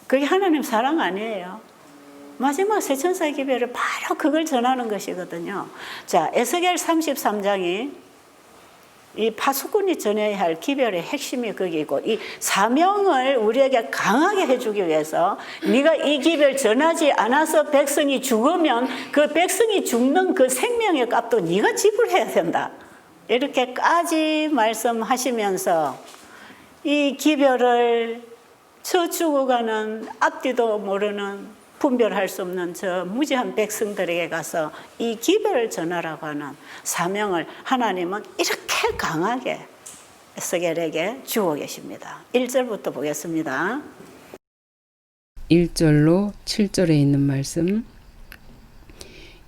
그게 하나님 사랑 아니에요. 마지막 새 천사의 기별을 바로 그걸 전하는 것이거든요. 자, 에스겔 33장이 이 파수꾼이 전해야 할 기별의 핵심이 거기고 이 사명을 우리에게 강하게 해주기 위해서 네가 이 기별 전하지 않아서 백성이 죽으면 그 백성이 죽는 그 생명의 값도 네가 지불해야 된다. 이렇게까지 말씀하시면서 이 기별을 저 죽어가는 앞뒤도 모르는 분별할 수 없는 저 무지한 백성들에게 가서 이 기별을 전하라고 하는 사명을 하나님은 이렇게 강하게 에스겔에게 주고 계십니다. 1절부터 보겠습니다. 1절로 7절에 있는 말씀.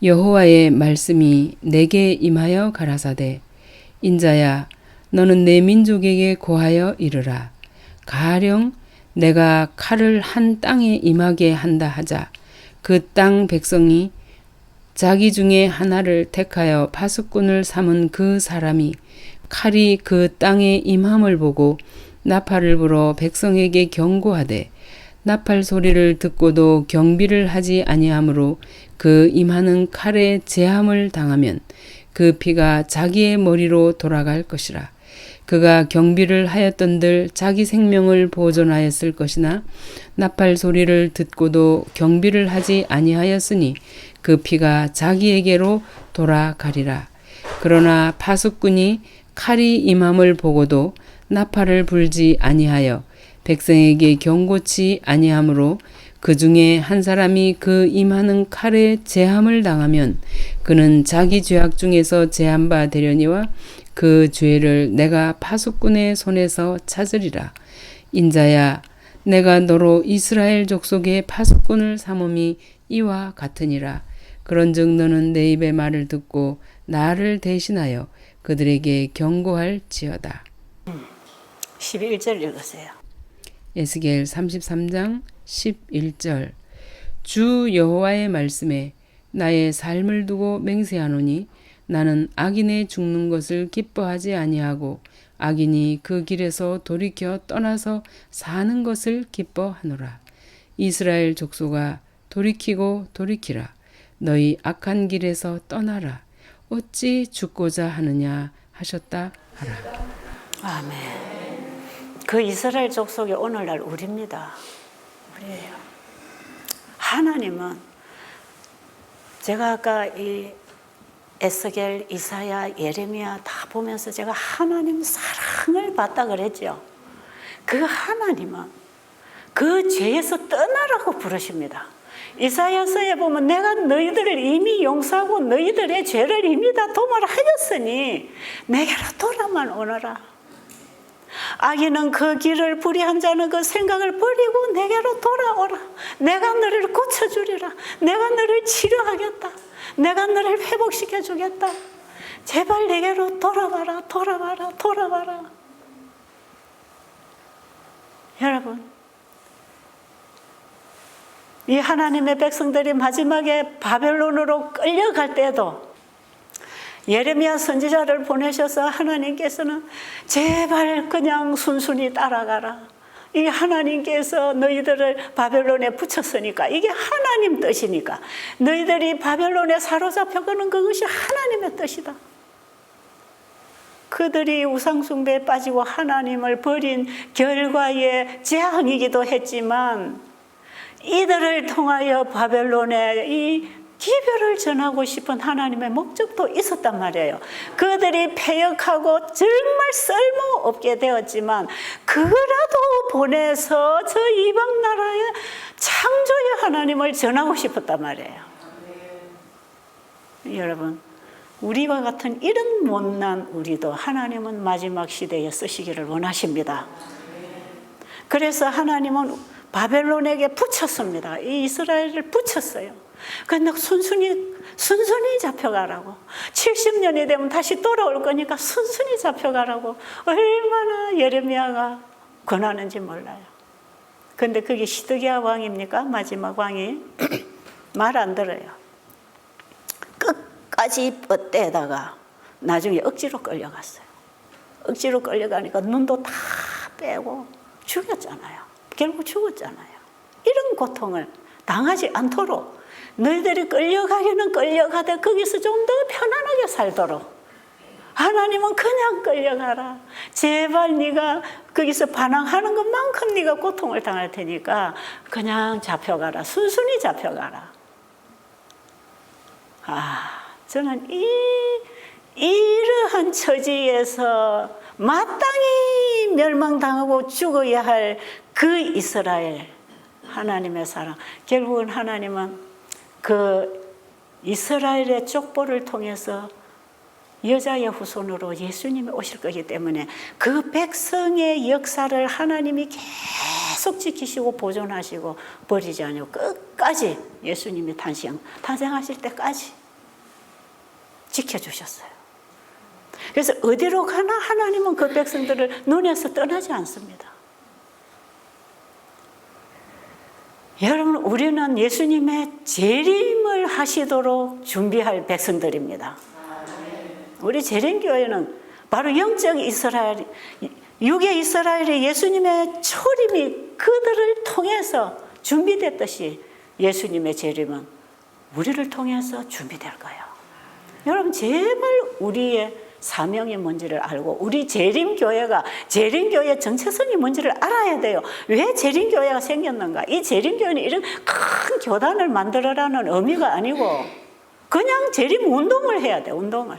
여호와의 말씀이 내게 임하여 가라사대, 인자야, 너는 내 민족에게 고하여 이르라. 가령 내가 칼을 한 땅에 임하게 한다 하자. 그 땅 백성이 자기 중에 하나를 택하여 파수꾼을 삼은 그 사람이 칼이 그 땅에 임함을 보고 나팔을 불어 백성에게 경고하되 나팔 소리를 듣고도 경비를 하지 아니하므로 그 임하는 칼에 제함을 당하면 그 피가 자기의 머리로 돌아갈 것이라. 그가 경비를 하였던들 자기 생명을 보존하였을 것이나 나팔 소리를 듣고도 경비를 하지 아니하였으니 그 피가 자기에게로 돌아가리라. 그러나 파수꾼이 칼이 임함을 보고도 나팔을 불지 아니하여 백성에게 경고치 아니하므로 그 중에 한 사람이 그 임하는 칼에 제함을 당하면 그는 자기 죄악 중에서 제한 바 되려니와 그 죄를 내가 파수꾼의 손에서 찾으리라. 인자야, 내가 너로 이스라엘 족속의 파수꾼을 삼음이 이와 같으니라. 그런즉 너는 내 입의 말을 듣고 나를 대신하여 그들에게 경고할지어다. 11절 읽으세요. 에스겔 33장 11절. 주 여호와의 말씀에 나의 삶을 두고 맹세하노니 나는 악인의 죽는 것을 기뻐하지 아니하고 악인이 그 길에서 돌이켜 떠나서 사는 것을 기뻐하노라. 이스라엘 족속아, 돌이키고 돌이키라. 너희 악한 길에서 떠나라. 어찌 죽고자 하느냐 하셨다 하라. 아멘. 그 이스라엘 족속이 오늘날 우리입니다. 우리예요. 하나님은 제가 아까 이 에스겔, 이사야, 예레미야 다 보면서 제가 하나님 사랑을 받다 그랬죠. 그 하나님은 그 죄에서 떠나라고 부르십니다. 이사야서에 보면 내가 너희들을 이미 용서하고 너희들의 죄를 이미 다 도말하였으니 내게로 돌아만 오너라. 악인은 그 길을 불의한 자는 그 생각을 버리고 내게로 돌아오라. 내가 너를 고쳐주리라. 내가 너를 치료하겠다. 내가 너를 회복시켜 주겠다. 제발 내게로 돌아와라. 돌아와라. 돌아와라. 여러분, 이 하나님의 백성들이 마지막에 바벨론으로 끌려갈 때도 예레미야 선지자를 보내셔서 하나님께서는 제발 그냥 순순히 따라가라. 이 하나님께서 너희들을 바벨론에 붙였으니까 이게 하나님 뜻이니까 너희들이 바벨론에 사로잡혀가는 그것이 하나님의 뜻이다. 그들이 우상숭배에 빠지고 하나님을 버린 결과의 재앙이기도 했지만 이들을 통하여 바벨론에 이 기별을 전하고 싶은 하나님의 목적도 있었단 말이에요. 그들이 패역하고 정말 쓸모없게 되었지만 그라도 보내서 저 이방 나라의 창조의 하나님을 전하고 싶었단 말이에요. 여러분, 우리와 같은 이런 못난 우리도 하나님은 마지막 시대에 쓰시기를 원하십니다. 그래서 하나님은 바벨론에게 붙였습니다. 이 이스라엘을 붙였어요. 그런데 순순히 잡혀가라고. 70년이 되면 다시 돌아올 거니까 순순히 잡혀가라고 얼마나 예레미야가 권하는지 몰라요. 그런데 그게 시드기야 왕입니까? 마지막 왕이 말 안 들어요. 끝까지 뻗대다가 나중에 억지로 끌려갔어요. 억지로 끌려가니까 눈도 다 빼고 죽였잖아요. 결국 죽었잖아요. 이런 고통을 당하지 않도록 너희들이 끌려가기는 끌려가되 거기서 좀 더 편안하게 살도록 하나님은 그냥 끌려가라. 제발 네가 거기서 반항하는 것만큼 네가 고통을 당할 테니까 그냥 잡혀가라. 순순히 잡혀가라. 저는 이러한 처지에서 마땅히 멸망당하고 죽어야 할 그 이스라엘, 하나님의 사랑. 결국은 하나님은 그 이스라엘의 족보를 통해서 여자의 후손으로 예수님이 오실 거기 때문에 그 백성의 역사를 하나님이 계속 지키시고 보존하시고 버리지 않고 끝까지 예수님이 탄생하실 때까지 지켜주셨어요. 그래서 어디로 가나 하나님은 그 백성들을 눈에서 떠나지 않습니다. 여러분, 우리는 예수님의 재림을 하시도록 준비할 백성들입니다. 우리 재림교회는 바로 영적 이스라엘, 육의 이스라엘의 예수님의 초림이 그들을 통해서 준비됐듯이 예수님의 재림은 우리를 통해서 준비될 거예요. 여러분, 제발 우리의 사명이 뭔지를 알고 우리 재림교회가 재림교회 정체성이 뭔지를 알아야 돼요. 왜 재림교회가 생겼는가? 이 재림교회는 이런 큰 교단을 만들어라는 의미가 아니고 그냥 재림운동을 해야 돼. 운동을.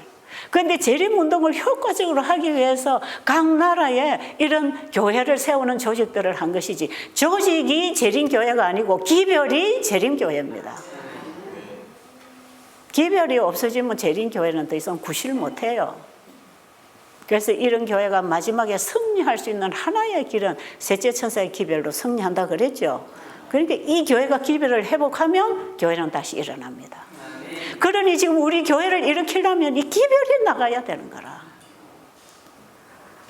그런데 재림운동을 효과적으로 하기 위해서 각 나라에 이런 교회를 세우는 조직들을 한 것이지 조직이 재림교회가 아니고 기별이 재림교회입니다. 기별이 없어지면 재림교회는 더 이상 구실 못해요. 그래서 이런 교회가 마지막에 승리할 수 있는 하나의 길은 셋째 천사의 기별로 승리한다 그랬죠. 그러니까 이 교회가 기별을 회복하면 교회는 다시 일어납니다. 그러니 지금 우리 교회를 일으키려면 이 기별이 나가야 되는 거라.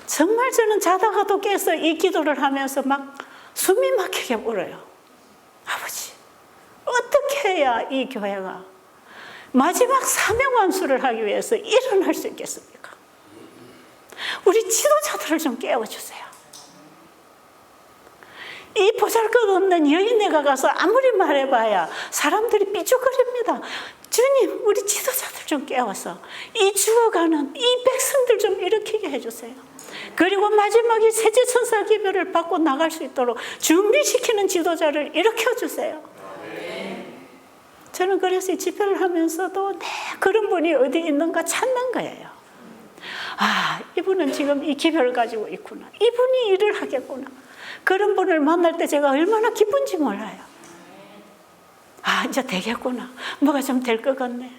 정말 저는 자다가도 깨서 이 기도를 하면서 막 숨이 막히게 울어요. 아버지, 어떻게 해야 이 교회가 마지막 사명 완수를 하기 위해서 일어날 수 있겠습니까? 우리 지도자들을 좀 깨워주세요. 이 보잘것없는 여인네가 가서 아무리 말해봐야 사람들이 삐죽거립니다. 주님, 우리 지도자들 좀 깨워서 이 죽어가는 이 백성들 좀 일으키게 해주세요. 그리고 마지막에 셋째 천사 기별을 받고 나갈 수 있도록 준비시키는 지도자를 일으켜주세요. 저는 그래서 이 집회를 하면서도 그런 분이 어디 있는가 찾는 거예요. 이분은 지금 이 기별을 가지고 있구나. 이분이 일을 하겠구나. 그런 분을 만날 때 제가 얼마나 기쁜지 몰라요. 이제 되겠구나. 뭐가 좀 될 것 같네.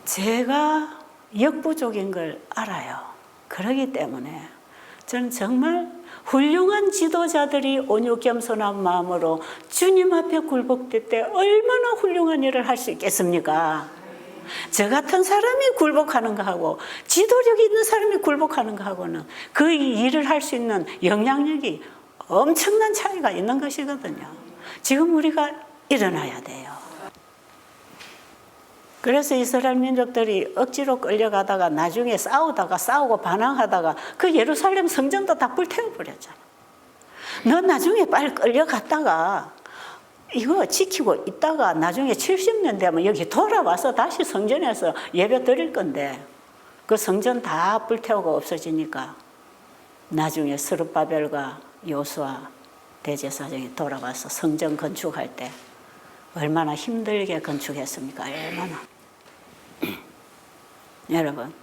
제가 역부족인 걸 알아요. 그러기 때문에 저는 정말 훌륭한 지도자들이 온유 겸손한 마음으로 주님 앞에 굴복될 때 얼마나 훌륭한 일을 할 수 있겠습니까? 저 같은 사람이 굴복하는 거하고 지도력 있는 사람이 굴복하는 거하고는 그 일을 할 수 있는 영향력이 엄청난 차이가 있는 것이거든요. 지금 우리가 일어나야 돼요. 그래서 이스라엘 민족들이 억지로 끌려가다가 나중에 싸우고 반항하다가 그 예루살렘 성전도 다 불태워버렸잖아. 너 나중에 빨리 끌려갔다가 이거 지키고 있다가 나중에 70년 되면 여기 돌아와서 다시 성전에서 예배 드릴 건데 그 성전 다 불태우고 없어지니까 나중에 스룹바벨과 요수아 대제사장이 돌아와서 성전 건축할 때 얼마나 힘들게 건축했습니까? 얼마나. 여러분,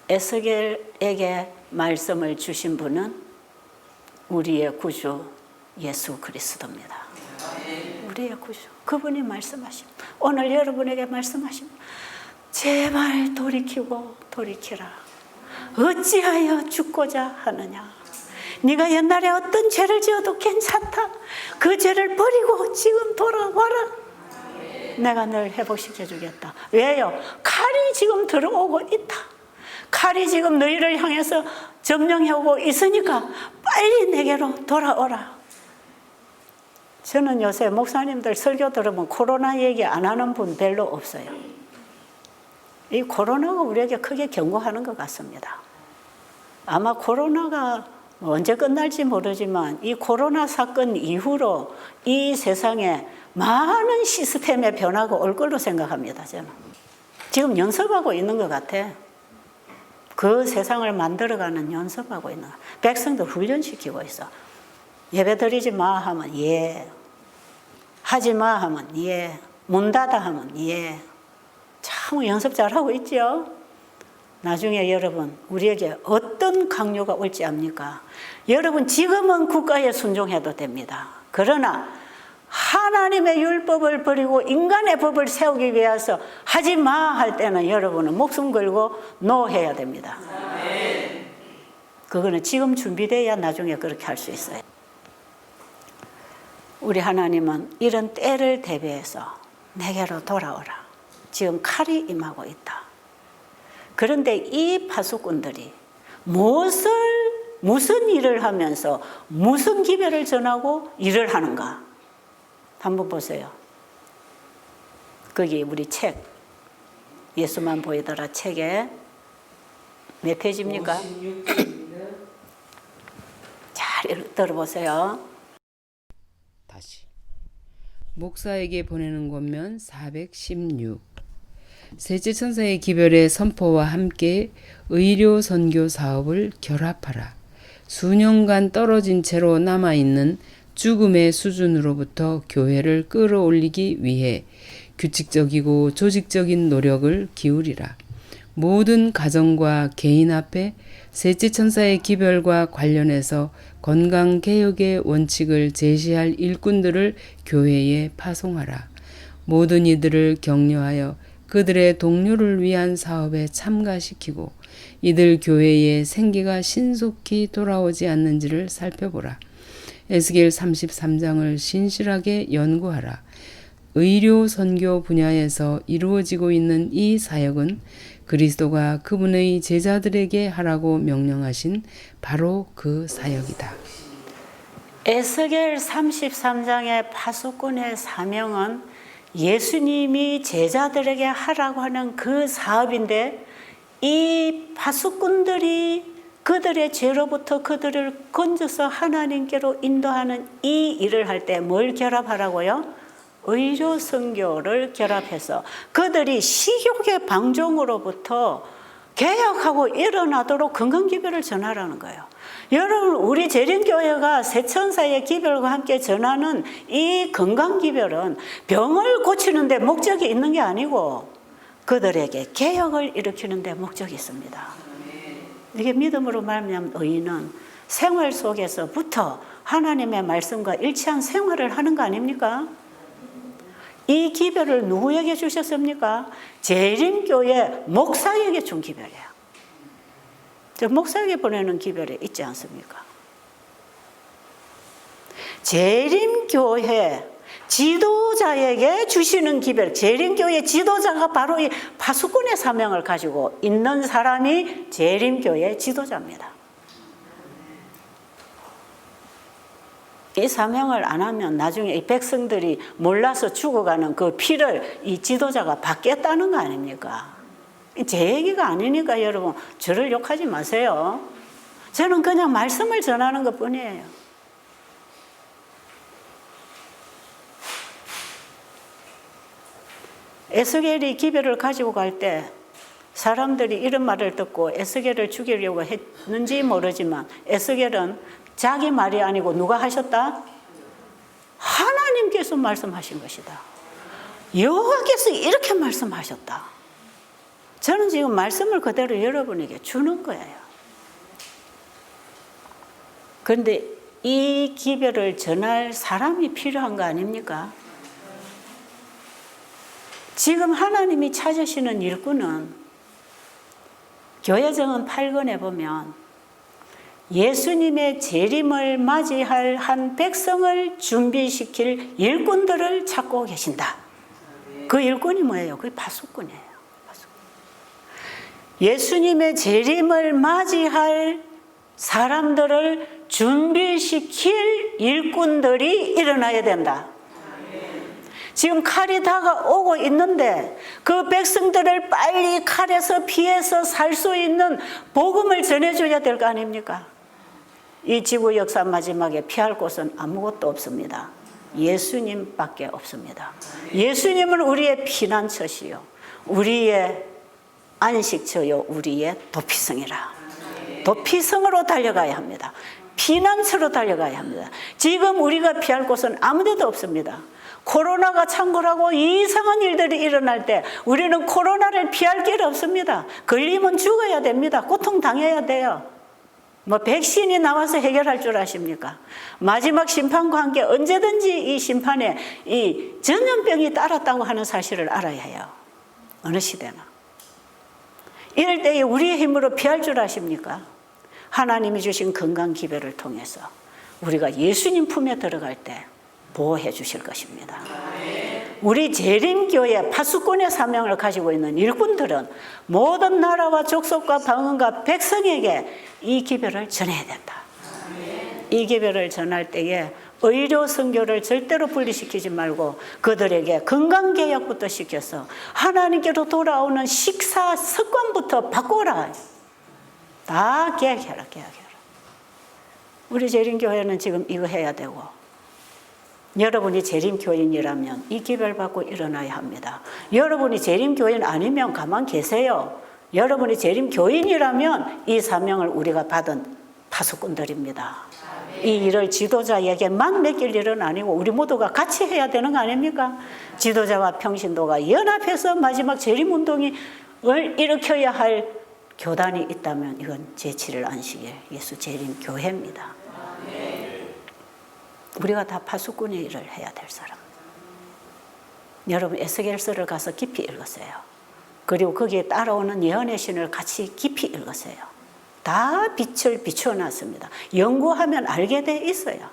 에스겔에게 말씀을 주신 분은 우리의 구주 예수 그리스도입니다. 우리의 구주. 그분이 말씀하십니다. 오늘 여러분에게 말씀하십니다. 제발 돌이키라. 어찌하여 죽고자 하느냐. 네가 옛날에 어떤 죄를 지어도 괜찮다. 그 죄를 버리고 지금 돌아와라. 내가 널 회복시켜 주겠다. 왜요? 칼이 지금 들어오고 있다. 칼이 지금 너희를 향해서 점령해 오고 있으니까 빨리 내게로 돌아오라. 저는 요새 목사님들 설교 들으면 코로나 얘기 안 하는 분 별로 없어요. 이 코로나가 우리에게 크게 경고하는 것 같습니다. 아마 코로나가 언제 끝날지 모르지만 이 코로나 사건 이후로 이 세상에 많은 시스템의 변화가 올 걸로 생각합니다. 저는 지금 연습하고 있는 것 같아. 그 세상을 만들어가는 연습하고 있는 거야. 백성들 훈련시키고 있어. 예배 드리지 마 하면 예, 하지 마 하면 예, 문 닫아 하면 예. 참 연습 잘하고 있죠. 나중에 여러분 우리에게 어떤 강요가 올지 압니까? 여러분 지금은 국가에 순종해도 됩니다. 그러나 하나님의 율법을 버리고 인간의 법을 세우기 위해서 하지 마 할 때는 여러분은 목숨 걸고 노해야 됩니다. 그거는 지금 준비돼야 나중에 그렇게 할 수 있어요. 우리 하나님은 이런 때를 대비해서 내게로 돌아오라. 지금 칼이 임하고 있다. 그런데 이 파수꾼들이 무슨 일을 하면서 무슨 기별을 전하고 일을 하는가? 한번 보세요. 거기 우리 책 예수만 보이더라 책에 몇 페이지입니까? 56페이지입니다. 잘 들어보세요. 다시. 목사에게 보내는 권면 416. 셋째 천사의 기별의 선포와 함께 의료 선교 사업을 결합하라. 수년간 떨어진 채로 남아있는 죽음의 수준으로부터 교회를 끌어올리기 위해 규칙적이고 조직적인 노력을 기울이라. 모든 가정과 개인 앞에 셋째 천사의 기별과 관련해서 건강개혁의 원칙을 제시할 일꾼들을 교회에 파송하라. 모든 이들을 격려하여 그들의 동료를 위한 사업에 참가시키고 이들 교회에 생기가 신속히 돌아오지 않는지를 살펴보라. 에스겔 33장을 신실하게 연구하라. 의료 선교 분야에서 이루어지고 있는 이 사역은 그리스도가 그분의 제자들에게 하라고 명령하신 바로 그 사역이다. 에스겔 33장의 파수꾼의 사명은 예수님이 제자들에게 하라고 하는 그 사업인데 이 파수꾼들이 그들의 죄로부터 그들을 건져서 하나님께로 인도하는 이 일을 할 때 뭘 결합하라고요? 의료 선교를 결합해서 그들이 식욕의 방종으로부터 개혁하고 일어나도록 건강기별을 전하라는 거예요. 여러분 우리 재림교회가 새천사의 기별과 함께 전하는 이 건강기별은 병을 고치는 데 목적이 있는 게 아니고 그들에게 개혁을 일으키는 데 목적이 있습니다. 이게 믿음으로 말미암은 의인은 생활 속에서부터 하나님의 말씀과 일치한 생활을 하는 거 아닙니까? 이 기별을 누구에게 주셨습니까? 재림교회 목사에게 준 기별이에요. 저 목사에게 보내는 기별이 있지 않습니까? 재림교회 지도자에게 주시는 기별, 재림교회 지도자가 바로 이 파수꾼의 사명을 가지고 있는 사람이 재림교회 지도자입니다. 이 사명을 안 하면 나중에 이 백성들이 몰라서 죽어가는 그 피를 이 지도자가 받겠다는 거 아닙니까? 제 얘기가 아니니까 여러분 저를 욕하지 마세요. 저는 그냥 말씀을 전하는 것 뿐이에요. 에스겔이 기별을 가지고 갈 때 사람들이 이런 말을 듣고 에스겔을 죽이려고 했는지 모르지만 에스겔은 자기 말이 아니고 누가 하셨다? 하나님께서 말씀하신 것이다. 여호와께서 이렇게 말씀하셨다. 저는 지금 말씀을 그대로 여러분에게 주는 거예요. 그런데 이 기별을 전할 사람이 필요한 거 아닙니까? 지금 하나님이 찾으시는 일꾼은 교회정은 8권에 보면 예수님의 재림을 맞이할 한 백성을 준비시킬 일꾼들을 찾고 계신다. 그 일꾼이 뭐예요? 그게 파수꾼이에요. 예수님의 재림을 맞이할 사람들을 준비시킬 일꾼들이 일어나야 된다. 지금 칼이 다가오고 있는데 그 백성들을 빨리 칼에서 피해서 살 수 있는 복음을 전해줘야 될 거 아닙니까? 이 지구 역사 마지막에 피할 곳은 아무것도 없습니다. 예수님밖에 없습니다. 예수님은 우리의 피난처시요, 우리의 안식처요, 우리의 도피성이라. 도피성으로 달려가야 합니다. 피난처로 달려가야 합니다. 지금 우리가 피할 곳은 아무 데도 없습니다. 코로나가 창궐하고 이상한 일들이 일어날 때 우리는 코로나를 피할 길 없습니다. 걸리면 죽어야 됩니다. 고통당해야 돼요. 뭐 백신이 나와서 해결할 줄 아십니까? 마지막 심판과 함께 언제든지 이 심판에 이 전염병이 따랐다고 하는 사실을 알아야 해요. 어느 시대나. 이럴 때에 우리의 힘으로 피할 줄 아십니까? 하나님이 주신 건강 기별을 통해서 우리가 예수님 품에 들어갈 때 보호해 주실 것입니다. 우리 재림교회 파수꾼의 사명을 가지고 있는 일꾼들은 모든 나라와 족속과 방언과 백성에게 이 기별을 전해야 된다. 이 기별을 전할 때에 의료 선교를 절대로 분리시키지 말고 그들에게 건강개혁부터 시켜서 하나님께로 돌아오는 식사 습관부터 바꿔라. 다 개혁해라. 우리 재림교회는 지금 이거 해야 되고, 여러분이 재림교인이라면 이 기별받고 일어나야 합니다. 여러분이 재림교인 아니면 가만 계세요. 여러분이 재림교인이라면 이 사명을 우리가 받은 파수꾼들입니다. 이 일을 지도자에게만 맡길 일은 아니고 우리 모두가 같이 해야 되는 거 아닙니까? 지도자와 평신도가 연합해서 마지막 재림운동을 일으켜야 할 교단이 있다면 이건 제7일 안식일 예수 재림교회입니다. 우리가 다 파수꾼의 일을 해야 될 사람. 여러분 에스겔서를 가서 깊이 읽으세요. 그리고 거기에 따라오는 예언의 신을 같이 깊이 읽으세요. 다 빛을 비춰놨습니다. 연구하면 알게 돼 있어요.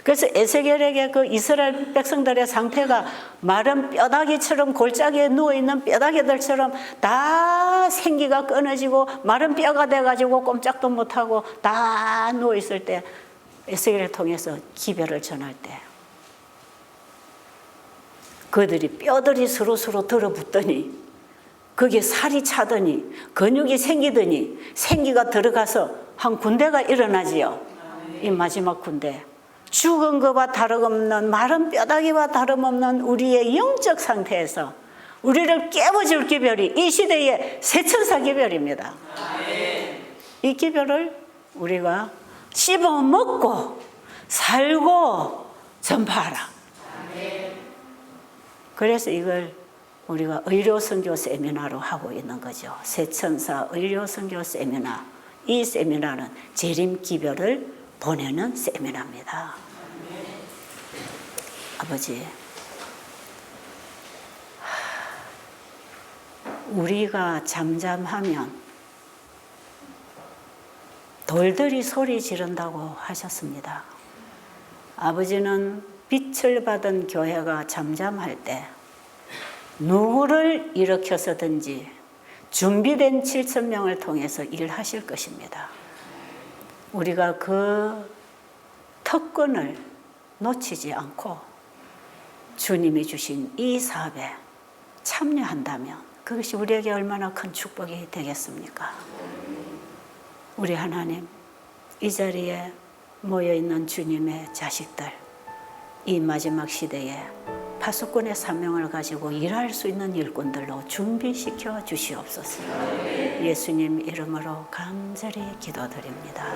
그래서 에스겔에게 그 이스라엘 백성들의 상태가 마른 뼈다귀처럼 골짜기에 누워있는 뼈다귀들처럼 다 생기가 끊어지고 마른 뼈가 돼가지고 꼼짝도 못하고 다 누워있을 때 에스겔을 통해서 기별을 전할 때 그들이 뼈들이 서로 들어붙더니 거기에 살이 차더니 근육이 생기더니 생기가 들어가서 한 군대가 일어나지요. 이 마지막 군대. 죽은 것과 다름없는 마른 뼈다귀와 다름없는 우리의 영적 상태에서 우리를 깨워줄 기별이 이 시대의 새천사 기별입니다. 이 기별을 우리가 씹어먹고 살고 전파하라. 그래서 이걸 우리가 의료선교 세미나로 하고 있는 거죠. 새천사 의료선교 세미나. 이 세미나는 재림기별을 보내는 세미나입니다. 아버지, 우리가 잠잠하면 돌들이 소리 지른다고 하셨습니다. 아버지는 빛을 받은 교회가 잠잠할 때 누구를 일으켜서든지 준비된 7,000명을 통해서 일하실 것입니다. 우리가 그 특권을 놓치지 않고 주님이 주신 이 사업에 참여한다면 그것이 우리에게 얼마나 큰 축복이 되겠습니까? 우리 하나님, 이 자리에 모여있는 주님의 자식들, 이 마지막 시대에 파수꾼의 사명을 가지고 일할 수 있는 일꾼들로 준비시켜 주시옵소서. 예수님 이름으로 간절히 기도드립니다.